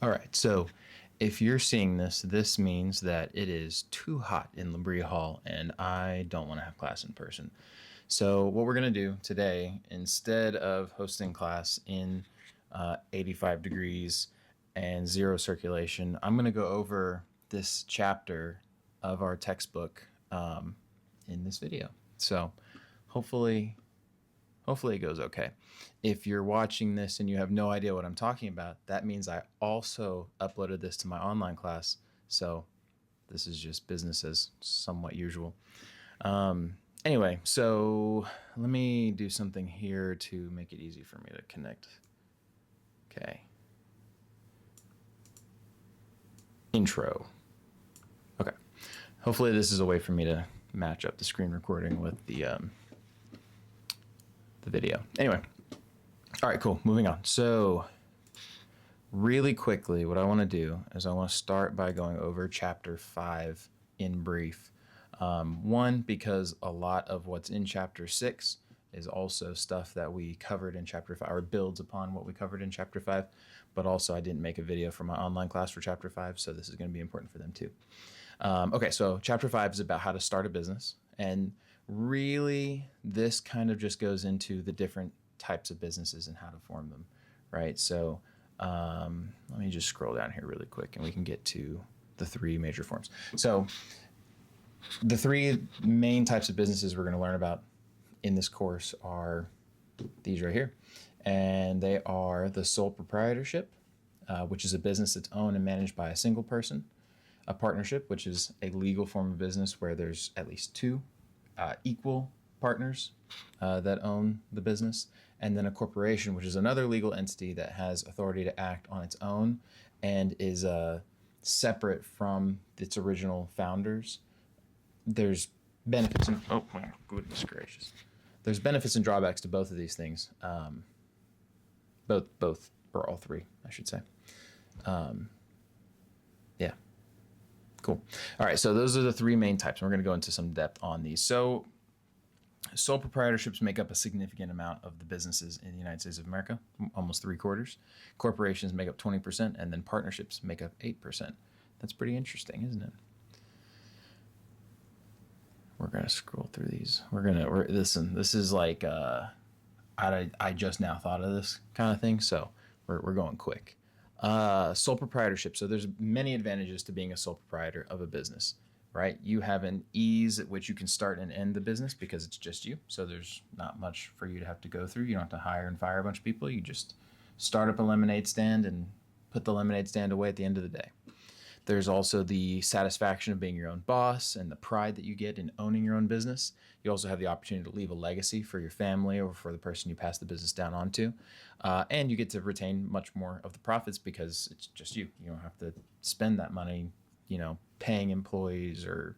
All right, so if you're seeing this, this means that it is too hot in La Brea Hall and I don't want to have class in person. So, what we're going to do today, instead of hosting class in 85 degrees and zero circulation, I'm going to go over this chapter of our textbook in this video. So, hopefully, hopefully it goes okay. If you're watching this and you have no idea what I'm talking about, that means I also uploaded this to my online class. So this is just business as somewhat usual. Anyway, so let me do something here to make it easy for me to connect. Okay. Intro. Okay. Hopefully this is a way for me to match up the screen recording with the video. Anyway, all right, cool. Moving on. So, really quickly, what I want to do is I want to start by going over chapter 5 in brief. One, because a lot of what's in chapter 6 is also stuff that we covered in chapter 5, or builds upon what we covered in chapter 5. But also, I didn't make a video for my online class for chapter 5, so this is going to be important for them too. Okay, so chapter 5 is about how to start a business. And really, this kind of just goes into the different types of businesses and how to form them, right? So let me just scroll down here really quick and we can get to the three major forms. So the three main types of businesses we're going to learn about in this course are these right here. And they are the sole proprietorship, which is a business that's owned and managed by a single person, a partnership, which is a legal form of business where there's at least two equal partners that own the business, and then a corporation, which is another legal entity that has authority to act on its own and is separate from its original founders. There's benefits and oh my goodness gracious, there's benefits and drawbacks to both of these things. Both or all three, I should say. Yeah. Cool. All right, so those are the three main types. We're going to go into some depth on these. So sole proprietorships make up a significant amount of the businesses in the United States of America, almost 3/4. Corporations make up 20%, and then partnerships make up 8%. That's pretty interesting, isn't it? We're going to scroll through these. Listen, this is like, I just now thought of this kind of thing, so we're going quick. Sole proprietorship. So there's many advantages to being a sole proprietor of a business, right? You have an ease at which you can start and end the business because it's just you. So there's not much for you to have to go through. You don't have to hire and fire a bunch of people. You just start up a lemonade stand and put the lemonade stand away at the end of the day. There's also the satisfaction of being your own boss and the pride that you get in owning your own business. You also have the opportunity to leave a legacy for your family or for the person you pass the business down onto. And you get to retain much more of the profits because it's just you. You don't have to spend that money, paying employees or,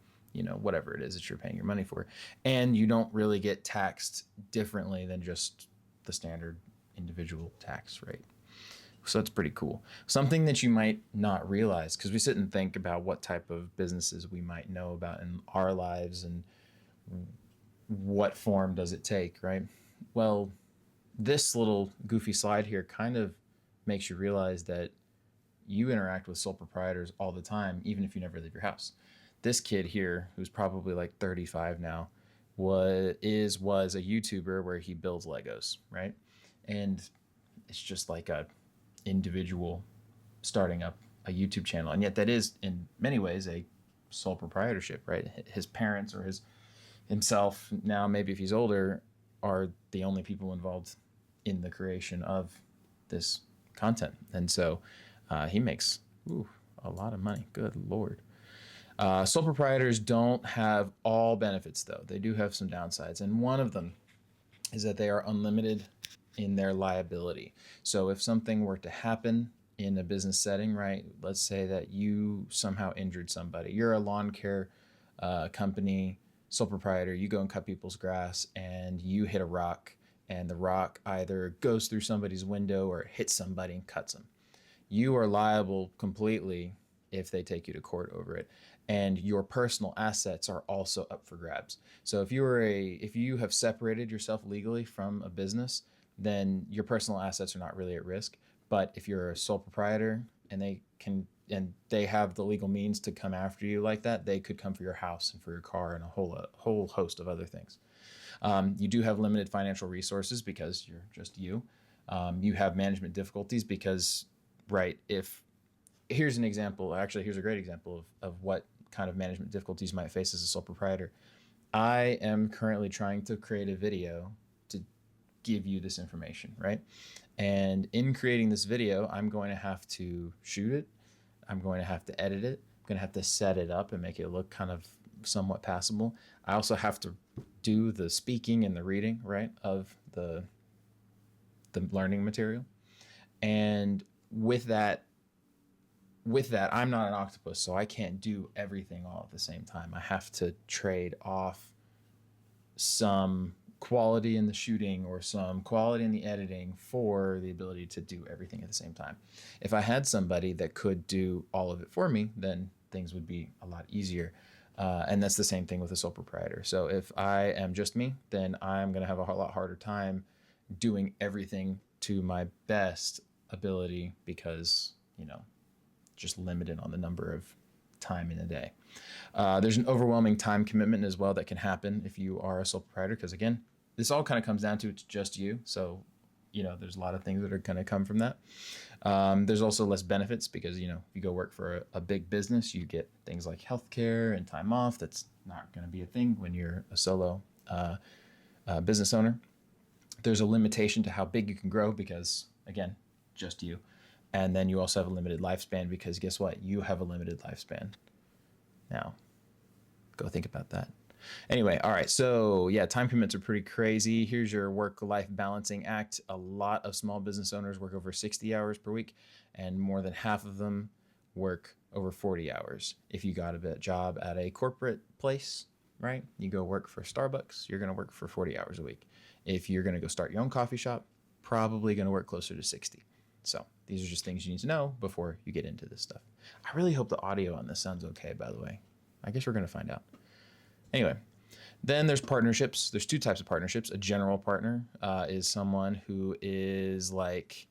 whatever it is that you're paying your money for. And you don't really get taxed differently than just the standard individual tax rate. So that's pretty cool. Something that you might not realize, because we sit and think about what type of businesses we might know about in our lives and what form does it take, right? Well, this little goofy slide here kind of makes you realize that you interact with sole proprietors all the time, even if you never leave your house. This kid here, who's probably like 35 now, was a YouTuber where he builds Legos, right? And it's just like a individual starting up a YouTube channel, and yet that is in many ways a sole proprietorship, right? His parents or himself now, maybe if he's older, are the only people involved in the creation of this content, and so he makes a lot of money. Good Lord. Sole proprietors don't have all benefits, though. They do have some downsides, and one of them is that they are unlimited in their liability. So if something were to happen in a business setting, right? Let's say that you somehow injured somebody. You're a lawn care company, sole proprietor. You go and cut people's grass and you hit a rock and the rock either goes through somebody's window or hits somebody and cuts them. You are liable completely if they take you to court over it. And your personal assets are also up for grabs. So if you have separated yourself legally from a business, then your personal assets are not really at risk. But if you're a sole proprietor, and they have the legal means to come after you like that, they could come for your house and for your car and a whole host of other things. You do have limited financial resources because you're just you. You have management difficulties because, right, if here's an example, actually, here's a great example of what kind of management difficulties you might face as a sole proprietor. I am currently trying to create a video to give you this information, right? And in creating this video, I'm going to have to shoot it. I'm going to have to edit it. I'm going to have to set it up and make it look kind of somewhat passable. I also have to do the speaking and the reading, right, of the learning material. And with that, I'm not an octopus, so I can't do everything all at the same time. I have to trade off some quality in the shooting or some quality in the editing for the ability to do everything at the same time. If I had somebody that could do all of it for me, then things would be a lot easier. And that's the same thing with a sole proprietor. So if I am just me, then I'm going to have a lot harder time doing everything to my best ability because, just limited on the number of time in a day. There's an overwhelming time commitment as well that can happen if you are a sole proprietor, because again, this all kind of comes down to it's just you. So, there's a lot of things that are going to come from that. There's also less benefits because, if you go work for a big business, you get things like healthcare and time off. That's not going to be a thing when you're a solo business owner. There's a limitation to how big you can grow because, again, just you. And then you also have a limited lifespan because guess what? You have a limited lifespan. Now, go think about that. Anyway, all right. So yeah, time commitments are pretty crazy. Here's your work-life balancing act. A lot of small business owners work over 60 hours per week, and more than half of them work over 40 hours. If you got a job at a corporate place, right? You go work for Starbucks, you're going to work for 40 hours a week. If you're going to go start your own coffee shop, probably going to work closer to 60. So these are just things you need to know before you get into this stuff. I really hope the audio on this sounds okay, by the way. I guess we're going to find out. Anyway, then there's partnerships. There's two types of partnerships. A general partner is someone who is like,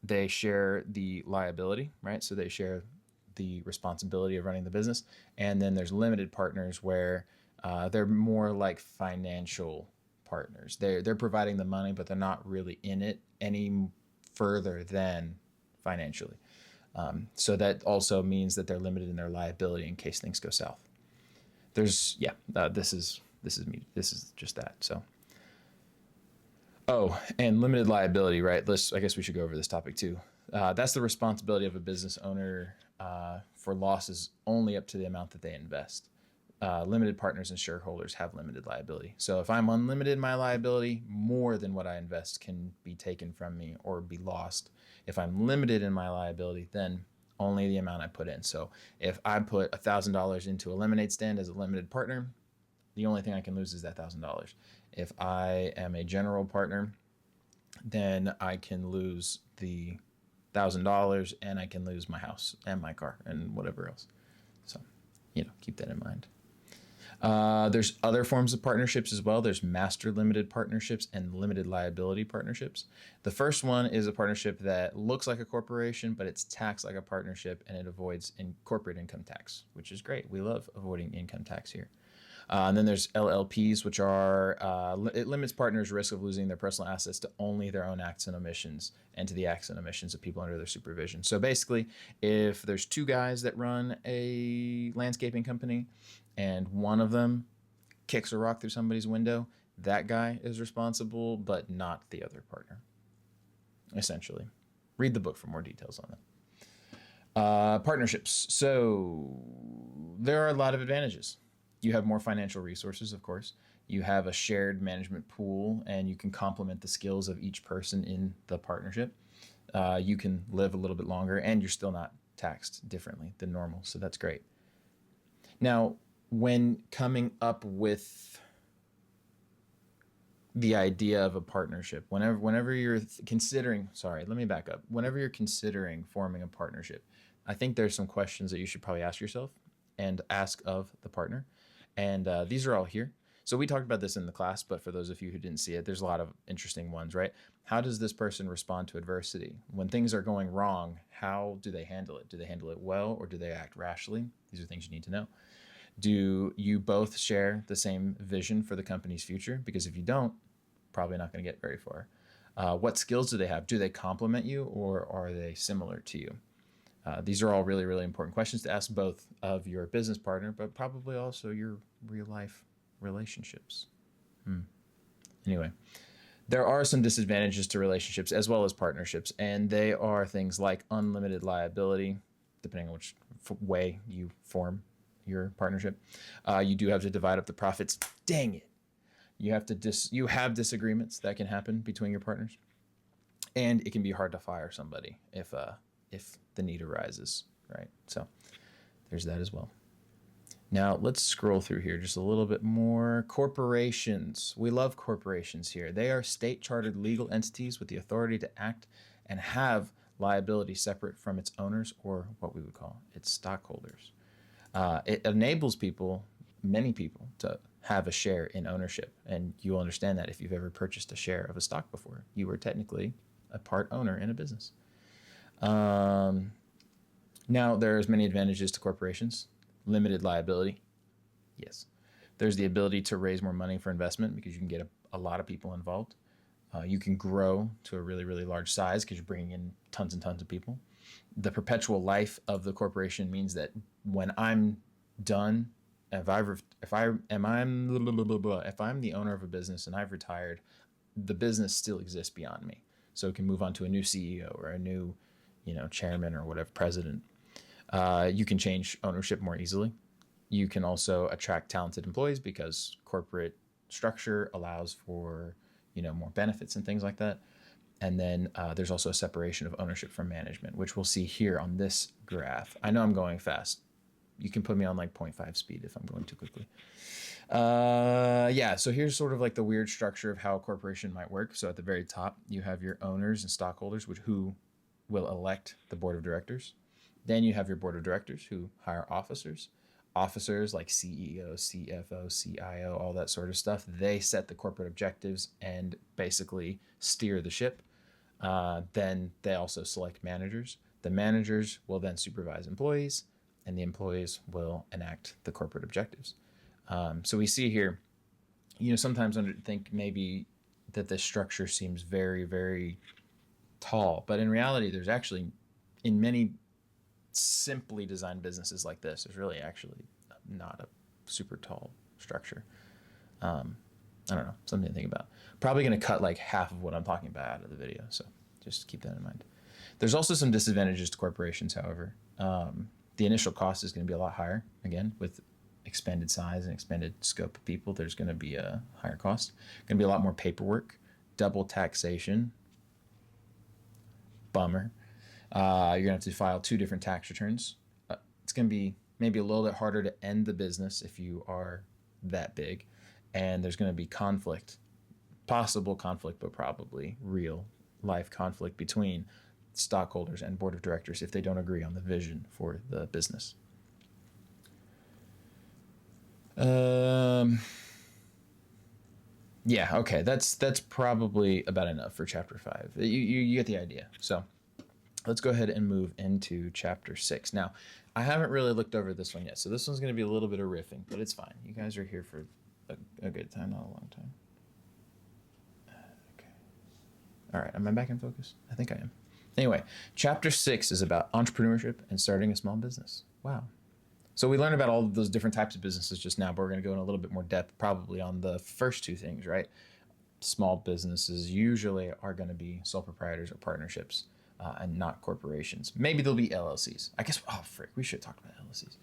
they share the liability, right? So they share the responsibility of running the business. And then there's limited partners where they're more like financial partners. They're providing the money, but they're not really in it any further than financially. So that also means that they're limited in their liability in case things go south. This is me. This is just that. So, and limited liability, right? I guess we should go over this topic too. That's the responsibility of a business owner for losses only up to the amount that they invest. Limited partners and shareholders have limited liability. So if I'm unlimited, my liability, more than what I invest can be taken from me or be lost. If I'm limited in my liability, then only the amount I put in. So if I put $1,000 into a lemonade stand as a limited partner, the only thing I can lose is that $1,000. If I am a general partner, then I can lose the $1,000 and I can lose my house and my car and whatever else. So, keep that in mind. There's other forms of partnerships as well. There's master limited partnerships and limited liability partnerships. The first one is a partnership that looks like a corporation, but it's taxed like a partnership and it avoids corporate income tax, which is great. We love avoiding income tax here. And then there's LLPs, which are, it limits partners' risk of losing their personal assets to only their own acts and omissions and to the acts and omissions of people under their supervision. So basically, if there's two guys that run a landscaping company and one of them kicks a rock through somebody's window, that guy is responsible, but not the other partner, essentially. Read the book for more details on that. Partnerships. So there are a lot of advantages. You have more financial resources, of course. You have a shared management pool, and you can complement the skills of each person in the partnership. You can live a little bit longer, and you're still not taxed differently than normal, so that's great. Now, when coming up with the idea of a partnership, whenever you're considering, let me back up. Whenever you're considering forming a partnership, I think there's some questions that you should probably ask yourself and ask of the partner. And these are all here. So we talked about this in the class, but for those of you who didn't see it, there's a lot of interesting ones, right? How does this person respond to adversity? When things are going wrong, how do they handle it? Do they handle it well, or do they act rashly? These are things you need to know. Do you both share the same vision for the company's future? Because if you don't, probably not going to get very far. What skills do they have? Do they complement you, or are they similar to you? These are all really, really important questions to ask both of your business partner, but probably also your real life relationships. Anyway, there are some disadvantages to relationships as well as partnerships, and they are things like unlimited liability, depending on which way you form your partnership. You do have to divide up the profits. Dang it. You have to you have disagreements that can happen between your partners, and it can be hard to fire somebody if the need arises, right? So there's that as well. Now let's scroll through here just a little bit more. Corporations. We love corporations here. They are state chartered legal entities with the authority to act and have liability separate from its owners, or what we would call its stockholders. It enables people, many people, to have a share in ownership. And you'll understand that if you've ever purchased a share of a stock before. You were technically a part owner in a business. Now, there's many advantages to corporations. Limited liability. Yes. There's the ability to raise more money for investment because you can get a lot of people involved. You can grow to a really, really large size because you're bringing in tons and tons of people. The perpetual life of the corporation means that when I'm done, if I'm the owner of a business and I've retired, the business still exists beyond me. So it can move on to a new CEO or a new, chairman or whatever, president. You can change ownership more easily. You can also attract talented employees because corporate structure allows for, more benefits and things like that. And then there's also a separation of ownership from management, which we'll see here on this graph. I know I'm going fast. You can put me on like 0.5 speed if I'm going too quickly. So here's sort of like the weird structure of how a corporation might work. So at the very top, you have your owners and stockholders, who will elect the board of directors. Then you have your board of directors who hire officers. Officers like CEO, CFO, CIO, all that sort of stuff. They set the corporate objectives and basically steer the ship. Then they also select managers. The managers will then supervise employees, and the employees will enact the corporate objectives. So we see here, sometimes I think maybe that this structure seems very, very tall, but in reality, there's actually, in many simply designed businesses like this, there's really actually not a super tall structure. I don't know, something to think about. Probably going to cut like half of what I'm talking about out of the video, so just keep that in mind. There's also some disadvantages to corporations, however. The initial cost is going to be a lot higher. Again, with expanded size and expanded scope of people, there's going to be a higher cost. Going to be a lot more paperwork, double taxation. Bummer. You're going to have to file 2 different tax returns. It's going to be maybe a little bit harder to end the business if you are that big. And there's going to be possible conflict, but probably real life conflict between stockholders and board of directors if they don't agree on the vision for the business. Okay. That's probably about enough for chapter 5. You get the idea. So let's go ahead and move into chapter 6. Now, I haven't really looked over this one yet, so this one's going to be a little bit of riffing, but it's fine. You guys are here for a good time, not a long time. Okay. All right. Am I back in focus? I think I am. Anyway, chapter 6 is about entrepreneurship and starting a small business. Wow. So we learned about all of those different types of businesses just now, but we're going to go in a little bit more depth probably on the first 2 things, right? Small businesses usually are going to be sole proprietors or partnerships, and not corporations. Maybe there'll be LLCs. I guess, we should talk about LLCs.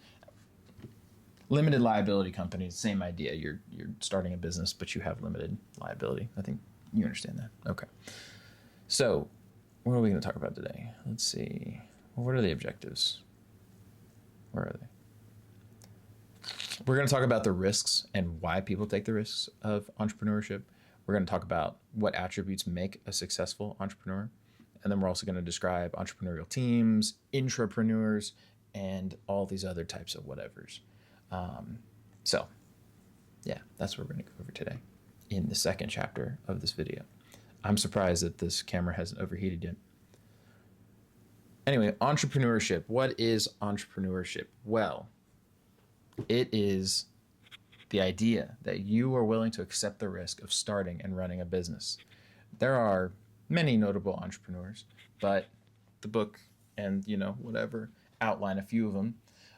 Limited liability companies, same idea. You're starting a business, but you have limited liability. I think you understand that. Okay. So what are we going to talk about today? Let's see. Well, what are the objectives? Where are they? We're going to talk about the risks and why people take the risks of entrepreneurship. We're going to talk about what attributes make a successful entrepreneur. And then we're also going to describe entrepreneurial teams, intrapreneurs, and all these other types of whatevers. That's what we're going to go over today in the second chapter of this video. I'm surprised that this camera hasn't overheated yet. Anyway, entrepreneurship. What is entrepreneurship? Well, it is the idea that you are willing to accept the risk of starting and running a business. There are many notable entrepreneurs, but the book and, whatever, outline a few of them.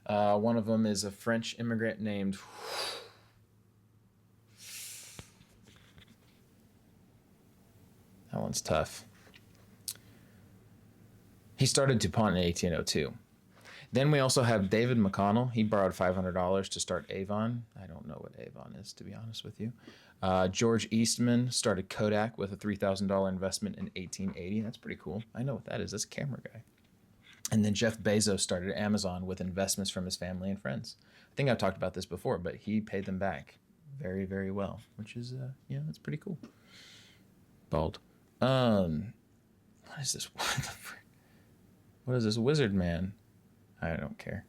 One of them is a French immigrant named. That one's tough. He started DuPont in 1802. Then we also have David McConnell. He borrowed $500 to start Avon. I don't know what Avon is, to be honest with you. George Eastman started Kodak with a $3,000 investment in 1880. That's pretty cool. I know what that is. That's a camera guy. And then Jeff Bezos started Amazon with investments from his family and friends. I think I've talked about this before, but he paid them back very, very well, which is, that's pretty cool. Bald. What is this? What is this wizard man? I don't care.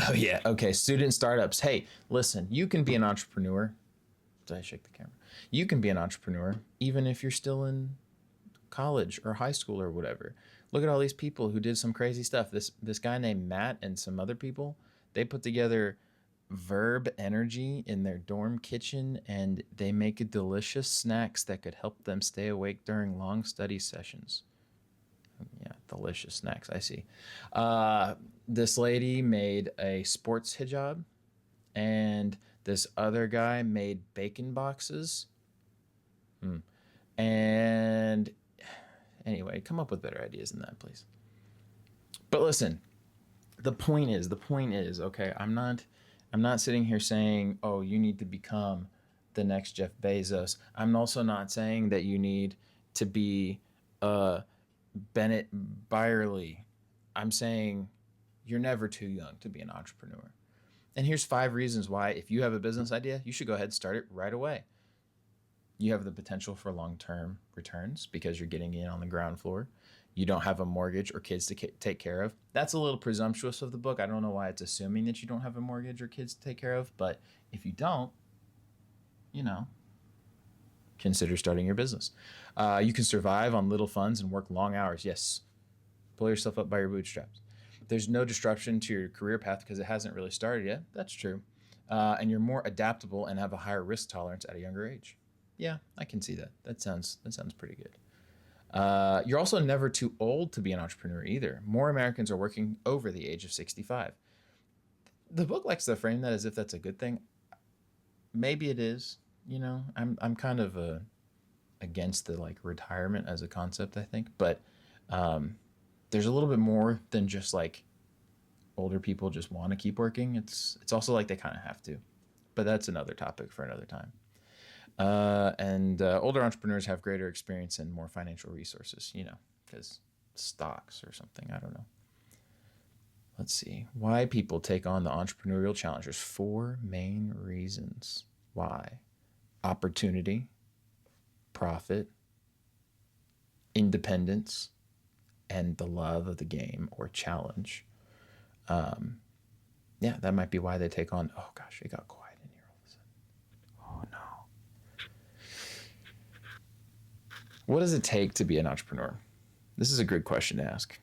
Oh, yeah. Okay. Student startups. Hey, listen, you can be an entrepreneur. Did I shake the camera? You can be an entrepreneur even if you're still in college or high school or whatever. Look at all these people who did some crazy stuff. This guy named Matt and some other people, they put together Verb Energy in their dorm kitchen, and they make delicious snacks that could help them stay awake during long study sessions. Yeah, delicious snacks. I see. This lady made a sports hijab, and this other guy made bacon boxes. And anyway, come up with better ideas than that, please. But listen, the point is, okay, I'm not sitting here saying, oh, you need to become the next Jeff Bezos. I'm also not saying that you need to be Bennett Byerly. I'm saying you're never too young to be an entrepreneur. And here's 5 reasons why, if you have a business idea, you should go ahead and start it right away. You have the potential for long-term returns because you're getting in on the ground floor. You don't have a mortgage or kids to take care of. That's a little presumptuous of the book. I don't know why it's assuming that you don't have a mortgage or kids to take care of. But if you don't, consider starting your business. You can survive on little funds and work long hours. Yes, pull yourself up by your bootstraps. There's no disruption to your career path because it hasn't really started yet. That's true. And you're more adaptable and have a higher risk tolerance at a younger age. Yeah, I can see that. That sounds pretty good. You're also never too old to be an entrepreneur either. More Americans are working over the age of 65. The book likes to frame that as if that's a good thing. Maybe it is. I'm kind of against the retirement as a concept, I think. But there's a little bit more than just older people just want to keep working. It's also they kind of have to. But that's another topic for another time. And older entrepreneurs have greater experience and more financial resources, because stocks or something. I don't know. Let's see. Why people take on the entrepreneurial challenge. There's 4 main reasons why. Opportunity, profit, independence, and the love of the game or challenge. That might be why they take on. Oh, gosh, it got quiet in here all of a sudden. Oh, no. What does it take to be an entrepreneur? This is a good question to ask.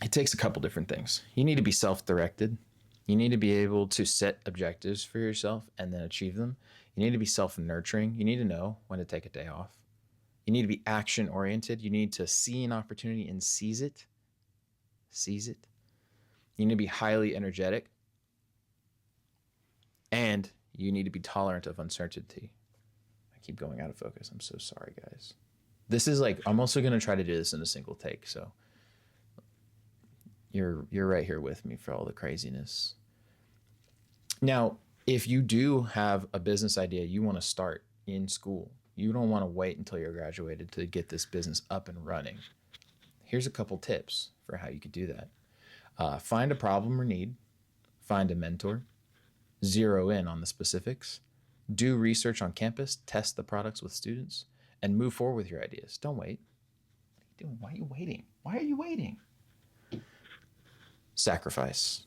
It takes a couple different things. You need to be self-directed. You need to be able to set objectives for yourself and then achieve them. You need to be self-nurturing. You need to know when to take a day off. You need to be action-oriented. You need to see an opportunity and seize it. Seize it. You need to be highly energetic. And you need to be tolerant of uncertainty. I keep going out of focus. I'm so sorry, guys. This is I'm also going to try to do this in a single take, so you're right here with me for all the craziness. Now, if you do have a business idea you want to start in school, you don't want to wait until you're graduated to get this business up and running. Here's a couple tips for how you could do that. Find a problem or need. Find a mentor. Zero in on the specifics. Do research on campus. Test the products with students. And move forward with your ideas. Don't wait. What are you doing? Why are you waiting? Why are you waiting? Sacrifice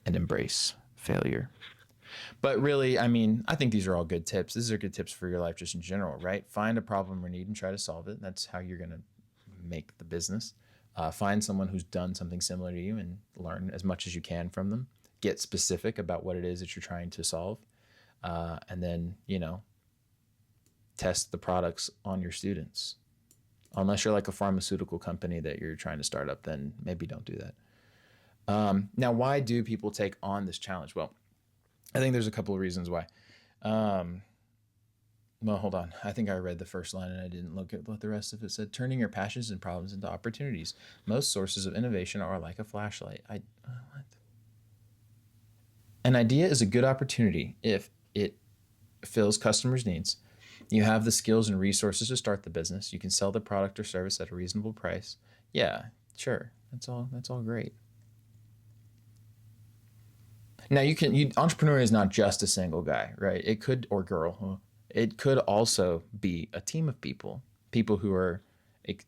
and embrace failure. But really, I mean, I think these are all good tips. These are good tips for your life just in general, right? Find a problem or need and try to solve it. That's how you're going to make the business. Find someone who's done something similar to you and learn as much as you can from them. Get specific about what it is that you're trying to solve. And then, test the products on your students. Unless you're like a pharmaceutical company that you're trying to start up, then maybe don't do that. Now, why do people take on this challenge? Well, I think there's a couple of reasons why. Well, hold on. I think I read the first line and I didn't look at what the rest of it said. Turning your passions and problems into opportunities. Most sources of innovation are like a flashlight. What? An idea is a good opportunity if it fills customers' needs. You have the skills and resources to start the business. You can sell the product or service at a reasonable price. Yeah, sure. That's all great. Now entrepreneur is not just a single guy, right? It could, or girl. It could also be a team of people who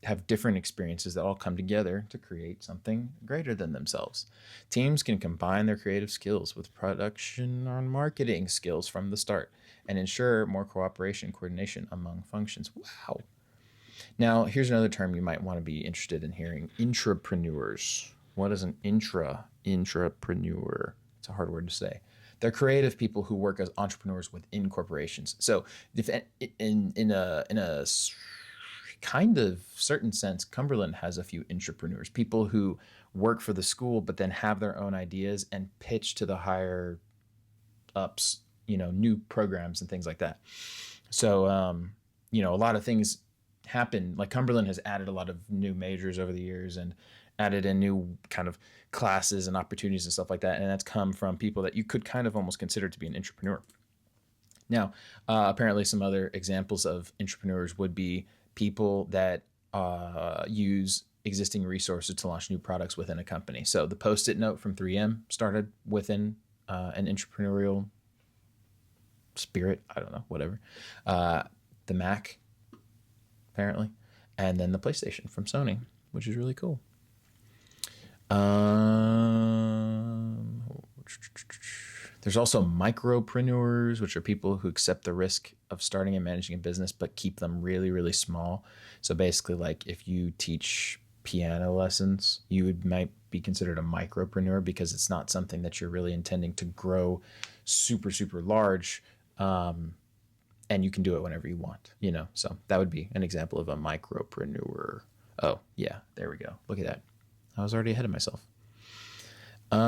have different experiences that all come together to create something greater than themselves. Teams can combine their creative skills with production or marketing skills from the start and ensure more cooperation and coordination among functions. Wow. Now, here's another term you might want to be interested in hearing: intrapreneurs. What is an intrapreneur? It's a hard word to say. They're creative people who work as entrepreneurs within corporations. So, if in a kind of certain sense, Cumberland has a few intrapreneurs, people who work for the school but then have their own ideas and pitch to the higher ups, new programs and things like that. So, a lot of things happen. Like Cumberland has added a lot of new majors over the years and added in new kind of classes and opportunities and stuff like that. And that's come from people that you could kind of almost consider to be an entrepreneur. Now, apparently some other examples of entrepreneurs would be people that use existing resources to launch new products within a company. So the Post-it note from 3M started within an entrepreneurial spirit. I don't know, whatever. The Mac, apparently. And then the PlayStation from Sony, which is really cool. There's also micropreneurs, which are people who accept the risk of starting and managing a business, but keep them really, really small. So basically, like if you teach piano lessons, might be considered a micropreneur because it's not something that you're really intending to grow super, super large. And you can do it whenever you want, So that would be an example of a micropreneur. Oh, yeah, there we go. Look at that. I was already ahead of myself. What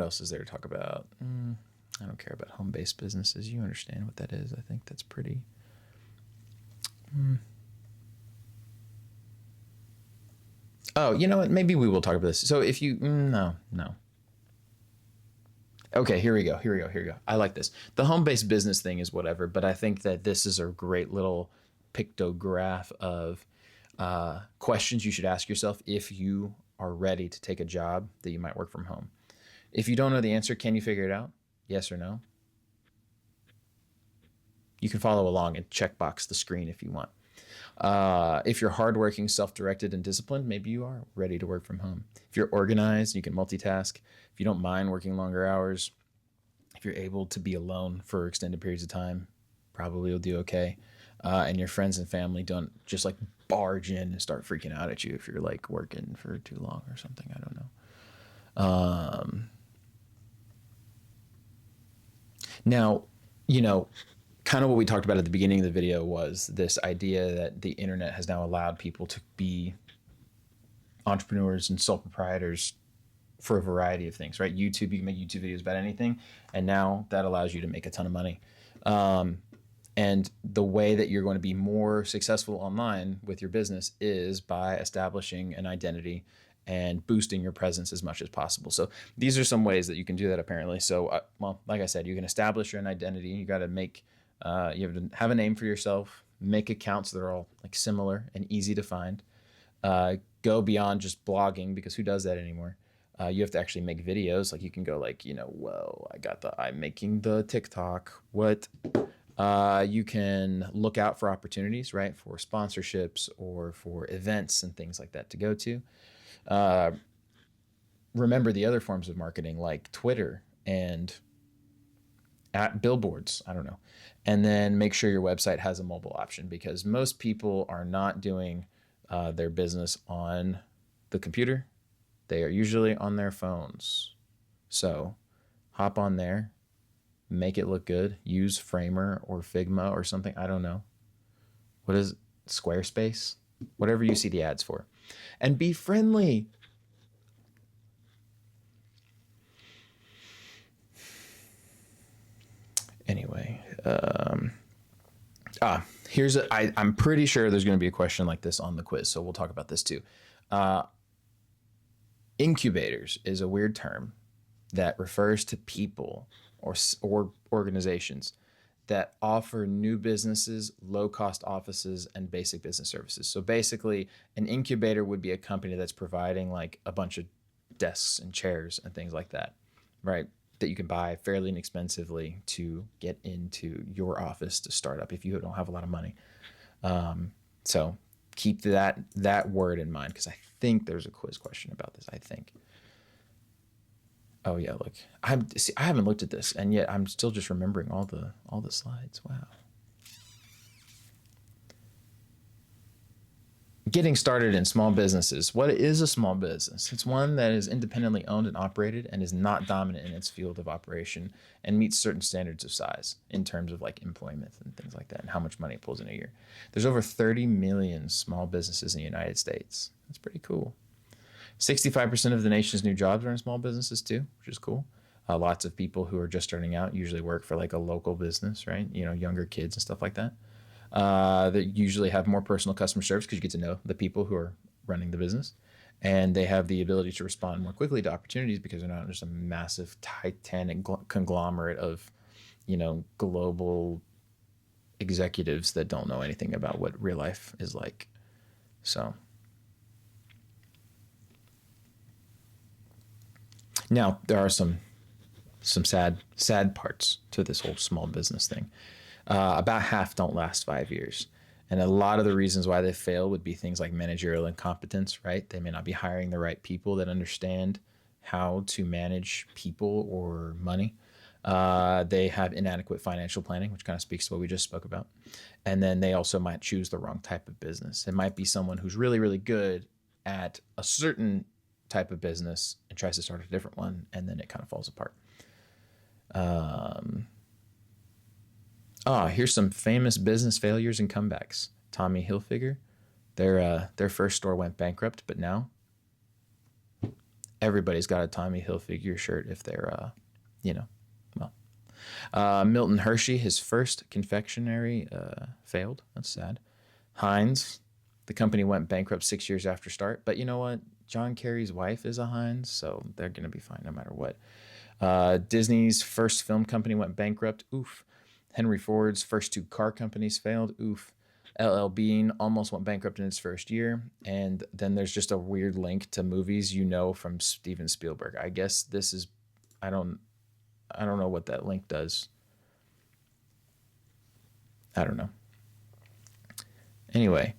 else is there to talk about? I don't care about home-based businesses. You understand what that is. I think that's pretty... Oh, you know what? Maybe we will talk about this. So if you... No. Okay, here we go. I like this. The home-based business thing is whatever, but I think that this is a great little pictograph of questions you should ask yourself if you are ready to take a job that you might work from home. If you don't know the answer, can you figure it out? Yes or no? You can follow along and checkbox the screen if you want. If you're hardworking, self-directed, and disciplined, maybe you are ready to work from home. If you're organized, you can multitask. If you don't mind working longer hours, if you're able to be alone for extended periods of time, probably you'll do okay. And your friends and family don't just like barge in and start freaking out at you if you're like working for too long or something. I don't know. Now, kind of what we talked about at the beginning of the video was this idea that the internet has now allowed people to be entrepreneurs and sole proprietors for a variety of things, right? YouTube, you can make YouTube videos about anything, and now that allows you to make a ton of money. And the way that you're going to be more successful online with your business is by establishing an identity and boosting your presence as much as possible. So these are some ways that you can do that apparently. So, like I said, you can establish your identity. You got to you have to have a name for yourself, make accounts that are all like similar and easy to find. Go beyond just blogging, because who does that anymore? You have to actually make videos. Like you can go like, whoa, I'm making the TikTok. What? You can look out for opportunities, right? For sponsorships or for events and things like that to go to. Remember the other forms of marketing like Twitter and at billboards. I don't know. And then make sure your website has a mobile option, because most people are not doing their business on the computer. They are usually on their phones. So hop on there, make it look good. Use Framer or Figma or something. I don't know. What is Squarespace? Whatever you see the ads for. And be friendly. Anyway, I'm pretty sure there's going to be a question like this on the quiz, so we'll talk about this too. Incubators is a weird term that refers to people or organizations that offer new businesses, low-cost offices, and basic business services. So basically, an incubator would be a company that's providing like a bunch of desks and chairs and things like that, right? That you can buy fairly inexpensively to get into your office to start up if you don't have a lot of money. So keep that word in mind, because I think there's a quiz question about this. I think. Oh yeah, look, I haven't looked at this, and yet I'm still just remembering all the slides. Wow. Getting started in small businesses. What is a small business? It's one that is independently owned and operated and is not dominant in its field of operation and meets certain standards of size in terms of like employment and things like that and how much money it pulls in a year. There's over 30 million small businesses in the United States. That's pretty cool. 65% of the nation's new jobs are in small businesses too, which is cool. Lots of people who are just starting out usually work for like a local business, right? You know, younger kids and stuff like that. That usually have more personal customer service because you get to know the people who are running the business, and they have the ability to respond more quickly to opportunities because they're not just a massive titanic conglomerate of, you know, global executives that don't know anything about what real life is like. So now there are some sad parts to this whole small business thing. About half don't last 5 years. And a lot of the reasons why they fail would be things like managerial incompetence, right? They may not be hiring the right people that understand how to manage people or money. They have inadequate financial planning, which kind of speaks to what we just spoke about. And then they also might choose the wrong type of business. It might be someone who's really, really good at a certain type of business and tries to start a different one, and then it kind of falls apart. Here's some famous business failures and comebacks. Tommy Hilfiger, their first store went bankrupt, but now everybody's got a Tommy Hilfiger shirt if they're, you know, well. Milton Hershey, his first confectionery failed. That's sad. Heinz, the company went bankrupt 6 years after start, but you know what? John Kerry's wife is a Heinz, so they're gonna be fine no matter what. Disney's first film company went bankrupt. Oof. Henry Ford's first two car companies failed. Oof. LL Bean almost went bankrupt in its first year. And then there's just a weird link to movies you know from Steven Spielberg. I guess this is, I don't know what that link does. I don't know. Anyway.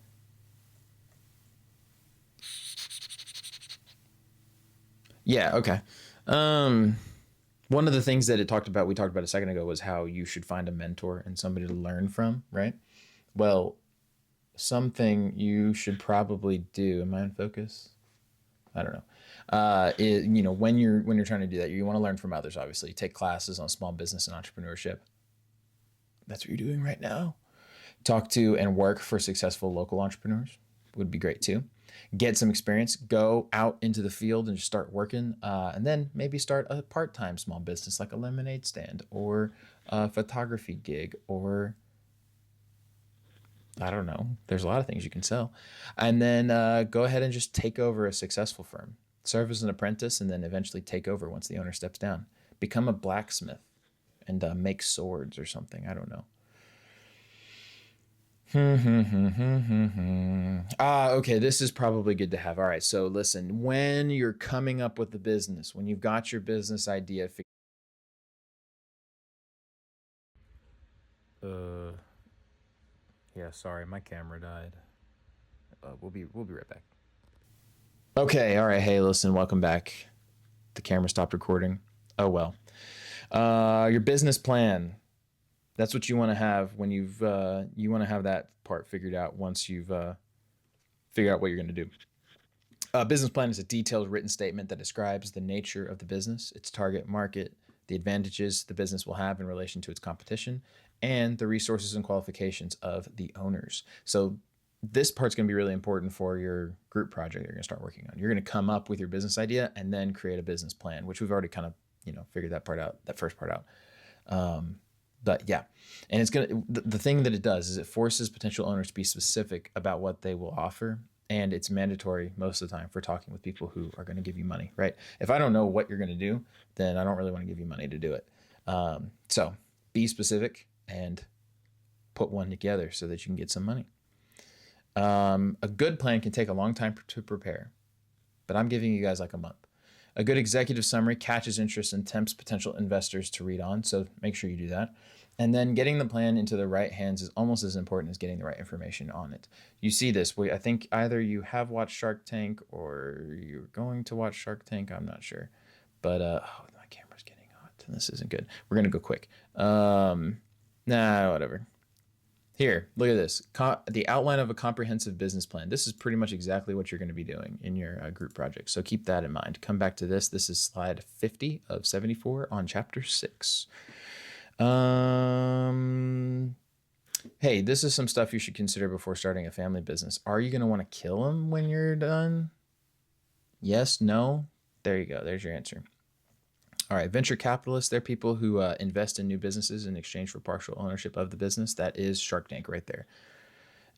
Yeah, okay. One of the things that we talked about a second ago was how you should find a mentor and somebody to learn from, right? Well, something you should probably do. Am I in focus? I don't know. You know, when you're trying to do that, you want to learn from others. Obviously, take classes on small business and entrepreneurship. That's what you're doing right now. Talk to and work for successful local entrepreneurs would be great too. Get some experience, go out into the field and just start working, and then maybe start a part-time small business like a lemonade stand or a photography gig, or I don't know. There's a lot of things you can sell. And then go ahead and just take over a successful firm. Serve as an apprentice and then eventually take over once the owner steps down. Become a blacksmith and make swords or something. I don't know. Okay, this is probably good to have. All right, so listen, when you're coming up with the business, when you've got your business idea, yeah, sorry, my camera died. We'll be right back. Okay, all right. Hey, listen, welcome back. The camera stopped recording. Oh well. Your business plan. That's what you want to have when you want to have that part figured out once you've figured out what you're going to do. A business plan is a detailed written statement that describes the nature of the business, its target market, the advantages the business will have in relation to its competition, and the resources and qualifications of the owners. So this part's going to be really important for your group project you're going to start working on. You're going to come up with your business idea and then create a business plan, which we've already kind of, figured that part out, that first part out. But yeah, and it's gonna the thing that it does is it forces potential owners to be specific about what they will offer, and it's mandatory most of the time for talking with people who are going to give you money, right? If I don't know what you're going to do, then I don't really want to give you money to do it. So be specific and put one together so that you can get some money. A good plan can take a long time to prepare, but I'm giving you guys like a month. A good executive summary catches interest and tempts potential investors to read on, so make sure you do that. And then getting the plan into the right hands is almost as important as getting the right information on it. You see this. I think either you have watched Shark Tank or you're going to watch Shark Tank. I'm not sure. But, oh, my camera's getting hot. This isn't good. We're going to go quick. Nah, whatever. Here, look at this. The outline of a comprehensive business plan. This is pretty much exactly what you're going to be doing in your group project. So keep that in mind. Come back to this. This is slide 50 of 74 on chapter 6. Hey, this is some stuff you should consider before starting a family business. Are you going to want to kill them when you're done? Yes, no? There you go. There's your answer. All right, venture capitalists, they're people who invest in new businesses in exchange for partial ownership of the business. That is Shark Tank right there.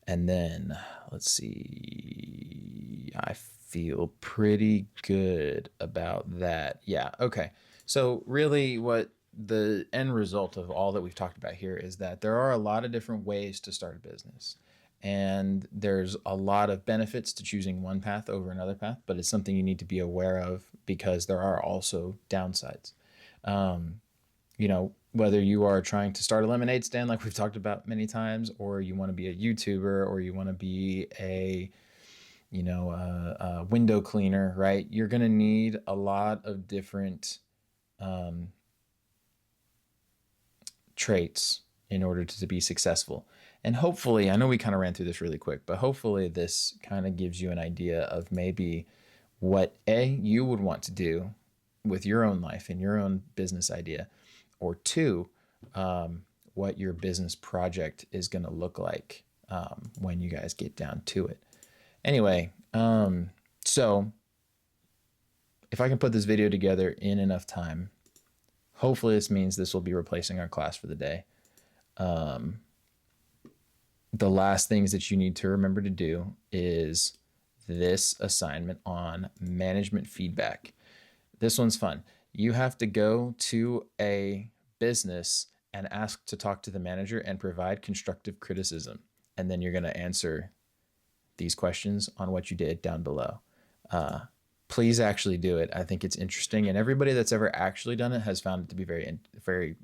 And then, let's see, I feel pretty good about that. Yeah, okay. So really what the end result of all that we've talked about here is that there are a lot of different ways to start a business. And there's a lot of benefits to choosing one path over another path, but it's something you need to be aware of because there are also downsides. Um, Whether you are trying to start a lemonade stand, like we've talked about many times, or you want to be a YouTuber, or you want to be a window cleaner, right? You're going to need a lot of different um, traits in order to be successful. And hopefully, I know we kind of ran through this really quick, but hopefully this kind of gives you an idea of maybe what you would want to do with your own life and your own business idea, or two, what your business project is going to look like when you guys get down to it. Anyway, so if I can put this video together in enough time, hopefully this means this will be replacing our class for the day. The last things that you need to remember to do is this assignment on management feedback. This one's fun. You have to go to a business and ask to talk to the manager and provide constructive criticism. And then you're going to answer these questions on what you did down below. Please actually do it. I think it's interesting. And everybody that's ever actually done it has found it to be very, very,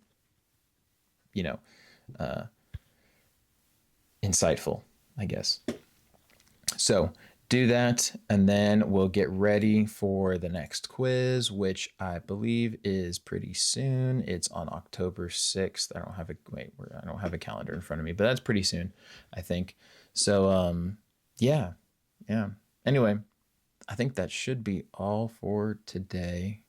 insightful, I guess. So do that, and then we'll get ready for the next quiz, which I believe is pretty soon. It's on October 6th. I don't have a calendar in front of me, but that's pretty soon, I think. So yeah. Anyway, I think that should be all for today.